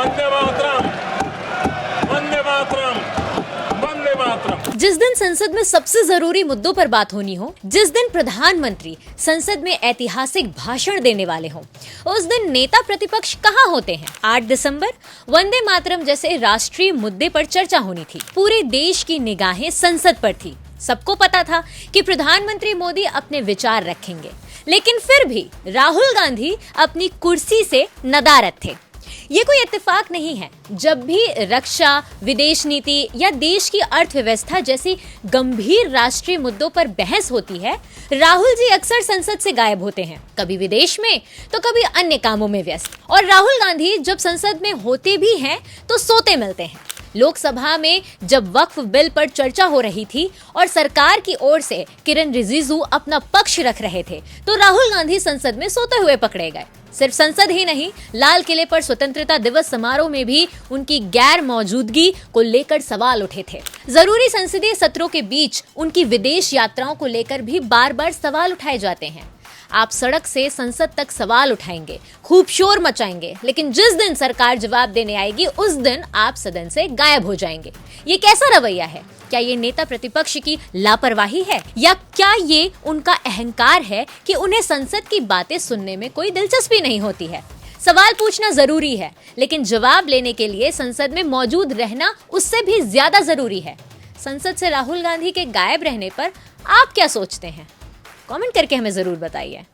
वंदे मातरम, वंदे मातरम, वंदे मातरम। जिस दिन संसद में सबसे जरूरी मुद्दों पर बात होनी हो, जिस दिन प्रधानमंत्री संसद में ऐतिहासिक भाषण देने वाले हों, उस दिन नेता प्रतिपक्ष कहां होते हैं? 8 दिसंबर वंदे मातरम जैसे राष्ट्रीय मुद्दे पर चर्चा होनी थी। पूरे देश की निगाहें संसद पर थी। सबको पता था कि प्रधानमंत्री मोदी अपने विचार रखेंगे, लेकिन फिर भी राहुल गांधी अपनी कुर्सी से नदारद थे। ये कोई इत्तेफाक नहीं है। जब भी रक्षा, विदेश नीति या देश की अर्थव्यवस्था जैसी गंभीर राष्ट्रीय मुद्दों पर बहस होती है, राहुल जी अक्सर संसद से गायब होते हैं, कभी विदेश में तो कभी अन्य कामों में व्यस्त। और राहुल गांधी जब संसद में होते भी हैं तो सोते मिलते हैं। लोकसभा में जब वक्फ बिल पर चर्चा हो रही थी और सरकार की ओर से किरण रिजिजू अपना पक्ष रख रहे थे, तो राहुल गांधी संसद में सोते हुए पकड़े गए। सिर्फ संसद ही नहीं, लाल किले पर स्वतंत्रता दिवस समारोह में भी उनकी गैर मौजूदगी को लेकर सवाल उठे थे। जरूरी संसदीय सत्रों के बीच उनकी विदेश यात्राओं को लेकर भी बार बार सवाल उठाए जाते हैं। आप सड़क से संसद तक सवाल उठाएंगे, खूब शोर मचाएंगे, लेकिन जिस दिन सरकार जवाब देने आएगी उस दिन आप सदन से गायब हो जाएंगे। ये कैसा रवैया है? क्या ये नेता प्रतिपक्ष की लापरवाही है, या क्या ये उनका अहंकार है कि उन्हें संसद की बातें सुनने में कोई दिलचस्पी नहीं होती है? सवाल पूछना जरूरी है, लेकिन जवाब लेने के लिए संसद में मौजूद रहना उससे भी ज्यादा जरूरी है। संसद से राहुल गांधी के गायब रहने पर आप क्या सोचते हैं? कमेंट करके हमें जरूर बताइए।